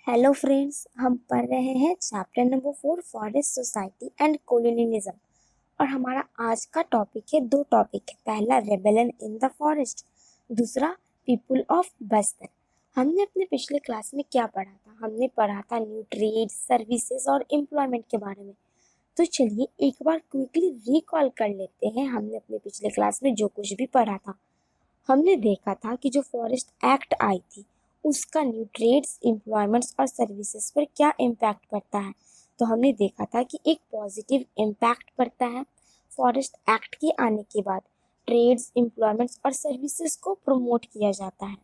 Hello friends, हम पढ़ रहे हैं chapter number 4 forest society and colonialism. और हमारा आज का टॉपिक है, दो टॉपिक है। पहला रेबेलियन इन द फॉरेस्ट, दूसरा पीपुल ऑफ बस्तर। हमने अपने पिछले क्लास में क्या पढ़ा था? हमने पढ़ा था न्यू ट्रेड, सर्विसेज और एम्प्लॉयमेंट के बारे में। तो चलिए एक बार क्विकली रिकॉल कर लेते हैं हमने अपने पिछले क्लास में जो कुछ भी पढ़ा था। हमने देखा था कि जो फॉरेस्ट एक्ट आई थी उसका न्यू ट्रेड्स, एम्प्लॉयमेंट्स और सर्विसेज पर क्या इम्पैक्ट पड़ता है। तो हमने देखा था कि एक पॉजिटिव इम्पैक्ट पड़ता है फॉरेस्ट एक्ट के आने के बाद। ट्रेड्स, एम्प्लॉयमेंट्स और सर्विसेज को प्रमोट किया जाता है।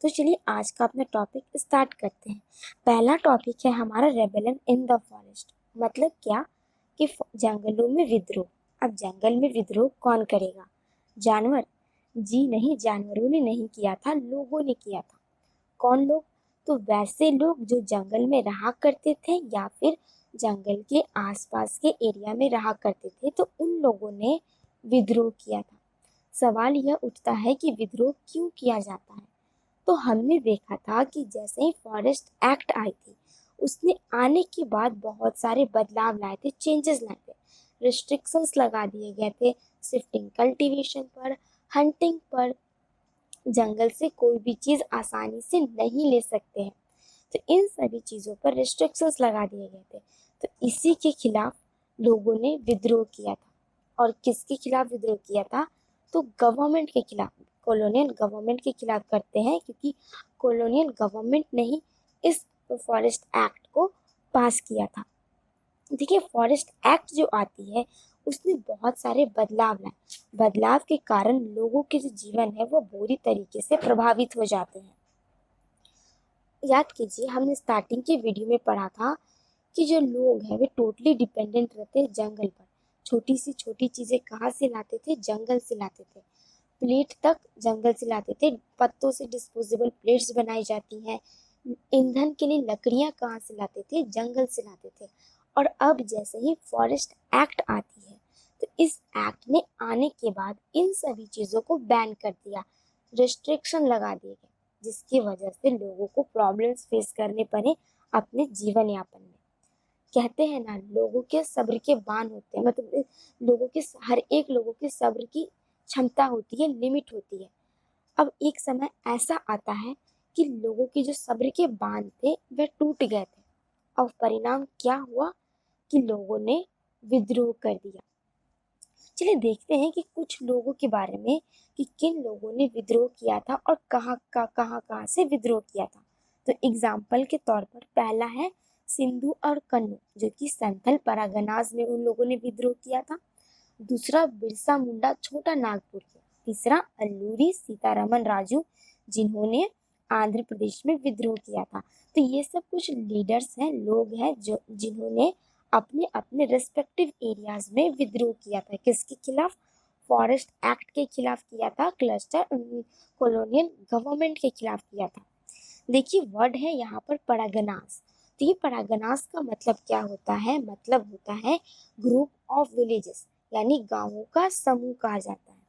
तो चलिए आज का अपना टॉपिक स्टार्ट करते हैं। पहला टॉपिक है हमारा रेबेलियन इन द फॉरेस्ट। मतलब क्या कि जंगलों में विद्रोह। अब जंगल में विद्रोह कौन करेगा? जानवर? जी नहीं, जानवरों ने नहीं किया था, लोगों ने किया था। कौन लोग? तो वैसे लोग जो जंगल में रहा करते थे या फिर जंगल के आसपास के एरिया में रहा करते थे, तो उन लोगों ने विद्रोह किया था। सवाल यह उठता है कि विद्रोह क्यों किया जाता है। तो हमने देखा था कि जैसे ही फॉरेस्ट एक्ट आई थी उसने आने के बाद बहुत सारे बदलाव लाए थे, चेंजेस लाए थे। रिस्ट्रिक्शंस लगा दिए गए थे शिफ्टिंग कल्टीवेशन पर, हंटिंग पर। जंगल से कोई भी चीज़ आसानी से नहीं ले सकते हैं, तो इन सभी चीज़ों पर रिस्ट्रिक्शंस लगा दिए गए थे। तो इसी के खिलाफ लोगों ने विद्रोह किया था। और किसके खिलाफ विद्रोह किया था? तो गवर्नमेंट के खिलाफ, कॉलोनियल गवर्नमेंट के खिलाफ करते हैं, क्योंकि कॉलोनियल गवर्नमेंट ने ही इस फॉरेस्ट एक्ट को पास किया था। देखिए, फॉरेस्ट एक्ट जो आती है उसने बहुत सारे बदलाव लाए। बदलाव के कारण लोगों के जो जीवन है वो बुरी तरीके से प्रभावित हो जाते हैं। याद कीजिए, हमने स्टार्टिंग के वीडियो में पढ़ा था कि जो लोग हैं वे टोटली डिपेंडेंट रहते हैं जंगल पर। छोटी सी छोटी चीज़ें कहाँ से लाते थे? जंगल से लाते थे। प्लेट तक जंगल से लाते थे। पत्तों से डिस्पोजेबल प्लेट्स बनाई जाती हैं। ईंधन के लिए लकड़ियाँ कहाँ से लाते थे? जंगल से लाते थे। और अब जैसे ही फॉरेस्ट एक्ट आती है तो इस एक्ट ने आने के बाद इन सभी चीज़ों को बैन कर दिया, रिस्ट्रिक्शन लगा दिए गए, जिसकी वजह से लोगों को प्रॉब्लम्स फेस करने पड़े अपने जीवन यापन में। कहते हैं ना, लोगों के सब्र के बांध होते हैं। मतलब लोगों के, हर एक लोगों के सब्र की क्षमता होती है, लिमिट होती है। अब एक समय ऐसा आता है कि लोगों के जो सब्र के बांध थे वे टूट गए थे। अब परिणाम क्या हुआ कि लोगों ने विद्रोह कर दिया। चलिए देखते हैं कि कुछ लोगों के बारे में कि किन लोगों ने विद्रोह किया था और कहाँ से विद्रोह किया था। तो एग्जाम्पल के तौर पर पहला है सिंधु और कन्नू, जो कि संथल परागनाज में उन लोगों ने विद्रोह किया था। दूसरा बिरसा मुंडा, छोटा नागपुर के। तीसरा अल्लूरी सीतारमन राजू, जिन्होंने आंध्र प्रदेश में विद्रोह किया था। तो ये सब कुछ लीडर्स हैं, लोग हैं जो जिन्होंने अपने अपने रेस्पेक्टिव एरियाज में विद्रोह किया था। किसके खिलाफ? फॉरेस्ट एक्ट के खिलाफ किया था, क्लस्टर कॉलोनियल गवर्नमेंट के खिलाफ किया था। देखिए, वर्ड है यहाँ पर परागनास। तो ये परागनास का मतलब क्या होता है? मतलब होता है ग्रुप ऑफ विलेजेस, यानी गांवों का समूह कहा जाता है।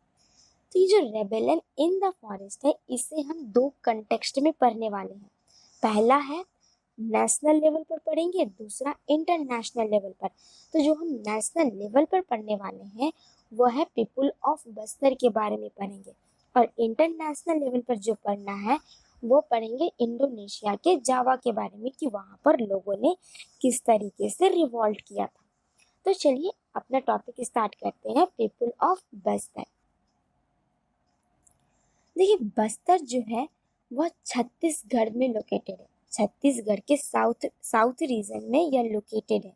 तो ये जो रेबेलियन इन द फॉरेस्ट है इसे हम दो कंटेक्स्ट में पढ़ने वाले हैं। पहला है नेशनल लेवल पर पढ़ेंगे, दूसरा इंटरनेशनल लेवल पर। तो जो हम नेशनल लेवल पर पढ़ने वाले हैं वह है पीपुल ऑफ बस्तर के बारे में पढ़ेंगे। और इंटरनेशनल लेवल पर जो पढ़ना है वो पढ़ेंगे इंडोनेशिया के जावा के बारे में, कि वहाँ पर लोगों ने किस तरीके से रिवॉल्ट किया था। तो चलिए अपना टॉपिक स्टार्ट करते हैं, पीपुल ऑफ बस्तर। देखिए, बस्तर जो है वह छत्तीसगढ़ में लोकेटेड है। छत्तीसगढ़ के साउथ साउथ रीजन में यह लोकेटेड है।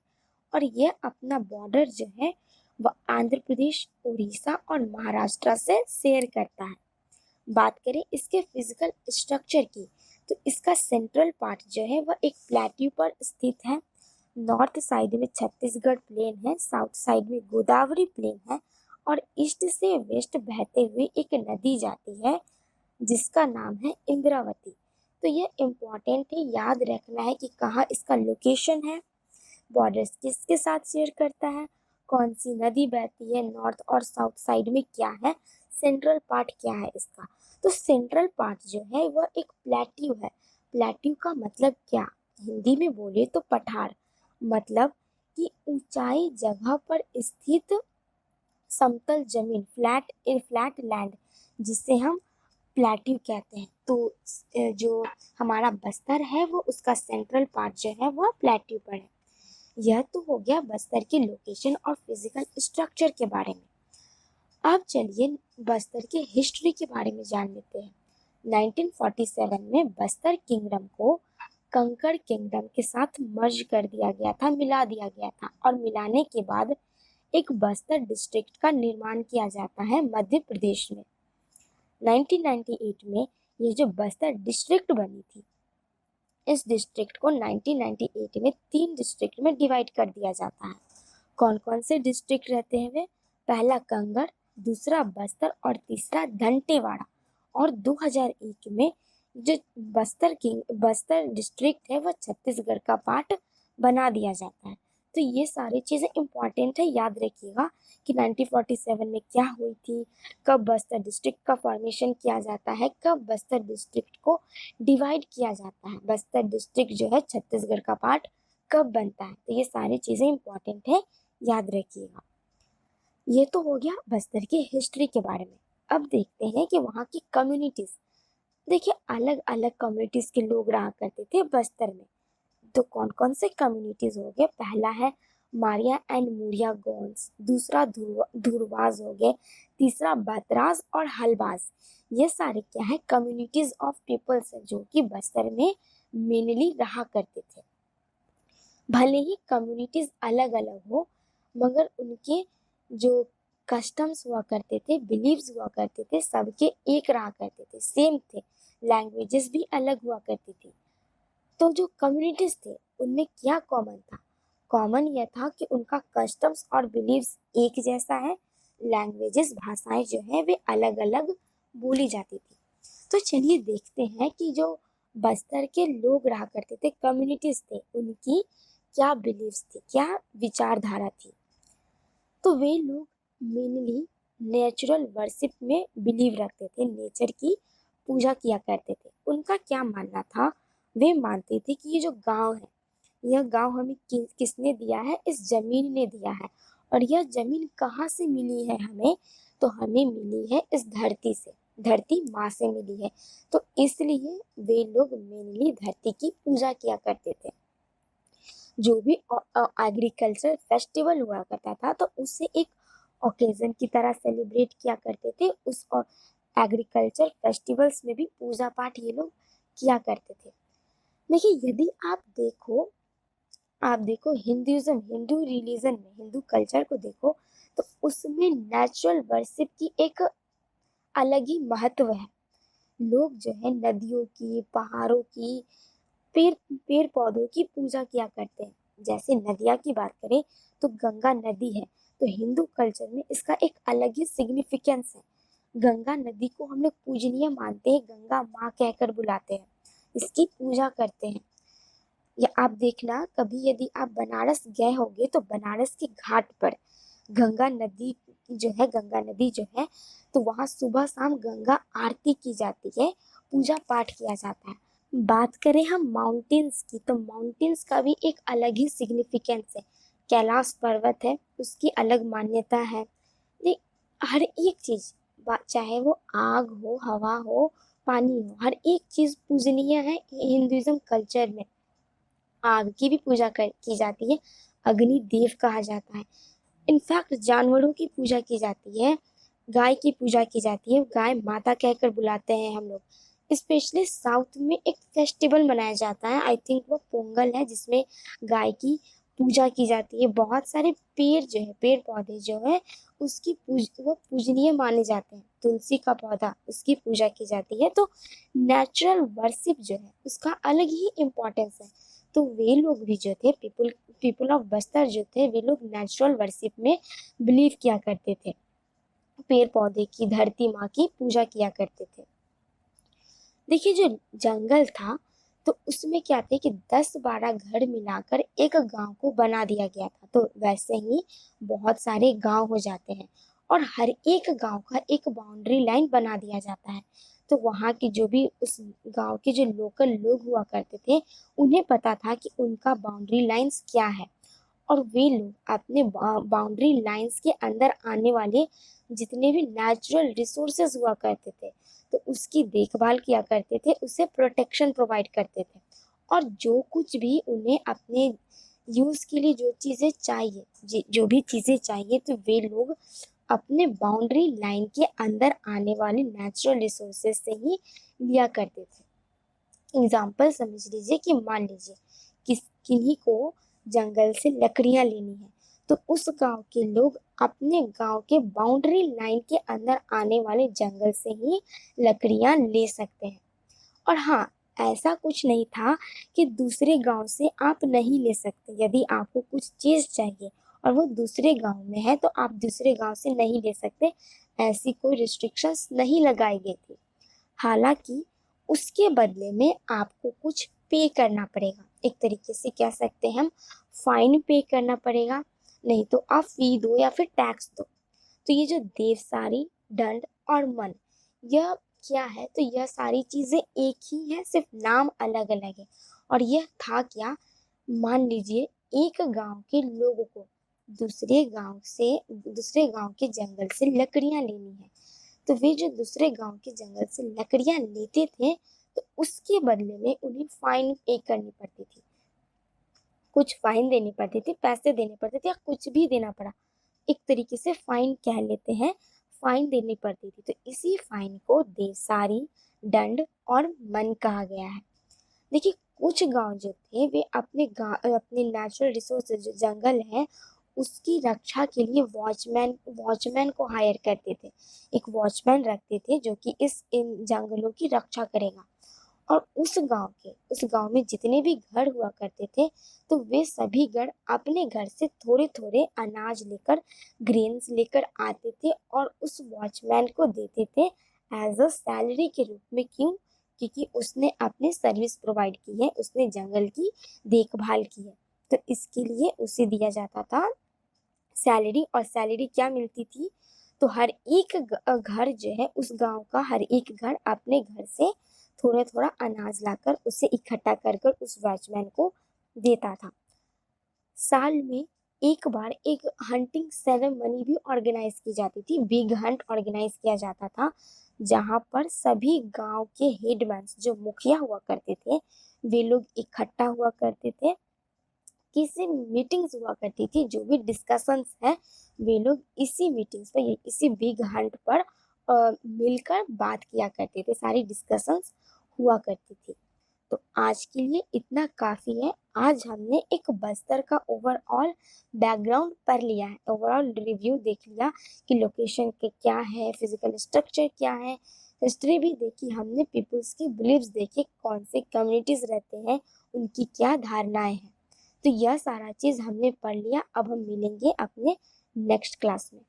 और यह अपना बॉर्डर जो है वह आंध्र प्रदेश, उड़ीसा और महाराष्ट्र से शेयर करता है। बात करें इसके फिजिकल स्ट्रक्चर की, तो इसका सेंट्रल पार्ट जो है वह एक प्लेट्यू पर स्थित है। नॉर्थ साइड में छत्तीसगढ़ प्लेन है, साउथ साइड में गोदावरी प्लेन है, और ईस्ट से वेस्ट बहते हुए एक नदी जाती है जिसका नाम है इंद्रावती। तो ये इम्पोर्टेंट है, याद रखना है कि कहाँ इसका लोकेशन है, बॉर्डर्स किसके साथ शेयर करता है, कौन सी नदी बहती है, नॉर्थ और साउथ साइड में क्या है, सेंट्रल पार्ट क्या है इसका। तो सेंट्रल पार्ट जो है वह एक प्लेट्यू है। प्लेट्यू का मतलब क्या? हिंदी में बोले तो पठार, मतलब कि ऊंचाई जगह पर स्थित समतल जमीन, फ्लैट लैंड, जिसे हम प्लेट्यू कहते हैं। तो जो हमारा बस्तर है वो उसका सेंट्रल पार्ट जो है वो प्लेट्यू पर है। यह तो हो गया बस्तर की लोकेशन और फिजिकल स्ट्रक्चर के बारे में। अब चलिए बस्तर के हिस्ट्री के बारे में जान लेते हैं। 1947 में बस्तर किंगडम को कंकड़ किंगडम के साथ मर्ज कर दिया गया था, मिला दिया गया था, और मिलाने के बाद एक बस्तर डिस्ट्रिक्ट का निर्माण किया जाता है मध्य प्रदेश में। 1998 में ये जो बस्तर डिस्ट्रिक्ट बनी थी, इस डिस्ट्रिक्ट को 1998 में 3 डिस्ट्रिक्ट में डिवाइड कर दिया जाता है। कौन कौन से डिस्ट्रिक्ट रहते हैं वे? पहला कंगड़, दूसरा बस्तर और तीसरा दंतेवाड़ा। और 2001 में जो बस्तर डिस्ट्रिक्ट है वह छत्तीसगढ़ का पार्ट बना दिया जाता है। तो ये सारी चीज़ें इम्पॉर्टेंट है, याद रखिएगा कि 1947 में क्या हुई थी, कब बस्तर डिस्ट्रिक्ट का फॉर्मेशन किया जाता है, कब बस्तर डिस्ट्रिक्ट को डिवाइड किया जाता है, बस्तर डिस्ट्रिक्ट जो है छत्तीसगढ़ का पार्ट कब बनता है। तो ये सारी चीज़ें इम्पॉर्टेंट है, याद रखिएगा। ये तो हो गया बस्तर की हिस्ट्री के बारे में। अब देखते हैं कि वहाँ की कम्युनिटीज़। देखिए अलग अलग कम्युनिटीज़ के लोग रहा करते थे बस्तर में। तो कौन कौन से कम्युनिटीज़ हो गए? पहला है मारिया एंड मूरिया गोंड्स, दूसरा धुरवाज हो गए, तीसरा बतराज और हलबाज। ये सारे क्या है? कम्युनिटीज़ ऑफ पीपल्स है जो कि बस्तर में मेनली रहा करते थे। भले ही कम्युनिटीज़ अलग अलग हो, मगर उनके जो कस्टम्स हुआ करते थे, बिलीव्स हुआ करते थे, सबके एक रहा करते थे, सेम थे। लैंग्वेजेस भी अलग हुआ करती थी। तो जो कम्युनिटीज थे उनमें क्या कॉमन था? कॉमन यह था कि उनका कस्टम्स और बिलीव्स एक जैसा है, लैंग्वेजेस भाषाएं जो है वे अलग अलग बोली जाती थी। तो चलिए देखते हैं कि जो बस्तर के लोग रहा करते थे, कम्युनिटीज थे, उनकी क्या बिलीव्स थी, क्या विचारधारा थी। तो वे लोग मेनली नेचुरल वर्शिप में बिलीव रखते थे, नेचर की पूजा किया करते थे। उनका क्या मानना था? वे मानते थे कि ये जो गांव है, यह गांव हमें किसने दिया है? इस जमीन ने दिया है। और यह जमीन कहाँ से मिली है हमें? तो हमें मिली है इस धरती से, धरती माँ से मिली है। तो इसलिए वे लोग मेनली धरती की पूजा किया करते थे। जो भी एग्रीकल्चर फेस्टिवल हुआ करता था तो उसे एक ओकेजन की तरह सेलिब्रेट किया करते थे। उस एग्रीकल्चर फेस्टिवल्स में भी पूजा पाठ ये लोग किया करते थे। देखिए यदि आप देखो हिंदुइज्म, हिंदू रिलीजन में, हिंदू कल्चर को देखो तो उसमें नेचुरल वर्शिप की एक अलग ही महत्व है। लोग जो है नदियों की, पहाड़ों की, पेड़ पेड़ पौधों की पूजा किया करते हैं। जैसे नदिया की बात करें तो गंगा नदी है, तो हिंदू कल्चर में इसका एक अलग ही सिग्निफिकेंस है। गंगा नदी को हम लोग पूजनीय मानते हैं, गंगा माँ कहकर बुलाते हैं, इसकी पूजा करते हैं। या आप देखना कभी यदि आप बनारस गए होंगे तो बनारस के घाट पर गंगा नदी जो है तो वहाँ सुबह शाम गंगा आरती की जाती है, पूजा पाठ किया जाता है। बात करें हम माउंटेन्स की तो माउंटेन्स का भी एक अलग ही सिग्निफिकेंस है। कैलाश पर्वत है, उसकी अलग मान्यता है। ये हर एक चीज, चाहे वो आग हो, हवा हो, पानी हो, हर एक चीज पूजनीय है हिंदुइज्म कल्चर में। आग की भी की जाती है, अग्नि देव कहा जाता है। इनफैक्ट जानवरों की पूजा की जाती है, गाय की पूजा की जाती है, गाय माता कहकर बुलाते हैं हम लोग। स्पेशली साउथ में एक फेस्टिवल मनाया जाता है, आई थिंक वो पोंगल है, जिसमें गाय की पूजा की जाती है। बहुत सारे पेड़ पौधे जो है वो पूजनीय माने जाते हैं। तुलसी का पौधा, उसकी पूजा की जाती है। तो नेचुरल वर्शिप जो है उसका अलग ही इम्पोर्टेंस है। तो वे लोग भी जो थे, पीपल ऑफ बस्तर जो थे, वे लोग नेचुरल वर्शिप में बिलीव किया करते थे, पेड़ पौधे की, धरती माँ की पूजा किया करते थे। देखिए जो जंगल था तो उसमें क्या थे कि 10-12 घर मिलाकर एक गांव को बना दिया गया था। तो वैसे ही बहुत सारे गांव हो जाते हैं और हर एक गांव का एक बाउंड्री लाइन बना दिया जाता है। तो वहाँ के जो भी उस गांव के जो लोकल लोग हुआ करते थे, उन्हें पता था कि उनका बाउंड्री लाइंस क्या है, और वे लोग अपने बाउंड्री लाइंस के अंदर आने वाले जितने भी नेचुरल रिसोर्सेज हुआ करते थे, तो उसकी देखभाल किया करते थे, उसे प्रोटेक्शन प्रोवाइड करते थे। और जो कुछ भी उन्हें अपने यूज़ के लिए जो चीज़ें चाहिए, जो भी चीज़ें चाहिए, तो वे लोग अपने बाउंड्री लाइन के अंदर आने वाले नेचुरल रिसोर्सेज से ही लिया करते थे। एग्जाम्पल समझ लीजिए कि मान लीजिए किन्हीं को जंगल से लकड़ियां लेनी है, तो उस गांव के लोग अपने गांव के बाउंड्री लाइन के अंदर आने वाले जंगल से ही लकड़ियां ले सकते हैं। और हाँ, ऐसा कुछ नहीं था कि दूसरे गांव से आप नहीं ले सकते। यदि आपको कुछ चीज़ चाहिए और वो दूसरे गांव में है, तो आप दूसरे गांव से नहीं ले सकते। ऐसी कोई रिस्ट्रिक्शंस नहीं लगाई गई थी। हालांकि उसके बदले में आपको कुछ पे करना पड़ेगा। एक तरीके से कह सकते हैं हम, फाइन पे करना पड़ेगा, नहीं तो आप फी दो या फिर टैक्स दो। तो ये जो देवसारी, दंड और मन, यह क्या है? तो यह सारी चीजें एक ही है, सिर्फ नाम अलग अलग है। और यह था क्या? मान लीजिए एक गांव के लोगों को दूसरे गांव के जंगल से लकड़ियां लेनी है, तो वे जो दूसरे गांव के जंगल से लकड़ियां लेते थे, तो उसके बदले में उन्हें फाइन पे करनी पड़ती थी। कुछ फाइन देनी पड़ती थी, पैसे देने पड़ते थे, या कुछ भी देना पड़ा, एक तरीके से फाइन कह लेते हैं, फाइन देनी पड़ती थी। तो इसी फाइन को देसारी, दंड और मन कहा गया है। देखिए, कुछ गांव जो थे वे अपने नेचुरल रिसोर्सेज जो जंगल है उसकी रक्षा के लिए वॉचमैन को हायर करते थे। एक वॉचमैन रखते थे जो कि इन जंगलों की रक्षा करेगा। और उस गांव में जितने भी घर हुआ करते थे, तो वे सभी घर अपने घर से थोड़े थोड़े अनाज लेकर, ग्रेन्स लेकर आते थे और उस वॉचमैन को देते थे एज अ सैलरी के रूप में। क्यों? क्योंकि उसने अपनी सर्विस प्रोवाइड की है, उसने जंगल की देखभाल की है, तो इसके लिए उसे दिया जाता था सैलरी। और सैलरी क्या मिलती थी? तो हर एक घर जो है, उस गांव का हर एक घर अपने घर से थोड़ा थोड़ा अनाज लाकर उसे इकट्ठा कर कर उस वॉचमैन को देता था। साल में एक बार एक हंटिंग सेरेमनी भी ऑर्गेनाइज की जाती थी, बिग हंट ऑर्गेनाइज किया जाता था, जहां पर सभी गांव के हेडमैन जो मुखिया हुआ करते थे, वे लोग इकट्ठा हुआ करते थे। किसी मीटिंग्स हुआ करती थी, जो भी डिस्कशंस है, वे लोग इसी मीटिंग्स पर, इसी बिग हंट पर मिलकर बात किया करते थे, सारी डिस्कशंस हुआ करती थी। तो आज के लिए इतना काफ़ी है। आज हमने एक बस्तर का ओवरऑल बैकग्राउंड पढ़ लिया है, ओवरऑल रिव्यू देख लिया कि लोकेशन के क्या है, फिजिकल स्ट्रक्चर क्या है, हिस्ट्री भी देखी हमने, पीपल्स की बिलीव्स देखे, कौन से कम्युनिटीज़ रहते हैं, उनकी क्या धारणाएं हैं। तो यह सारा चीज़ हमने पढ़ लिया। अब हम मिलेंगे अपने नेक्स्ट क्लास में।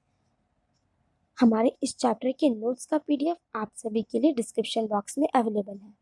हमारे इस चैप्टर के नोट्स का PDF आप सभी के लिए डिस्क्रिप्शन बॉक्स में अवेलेबल है।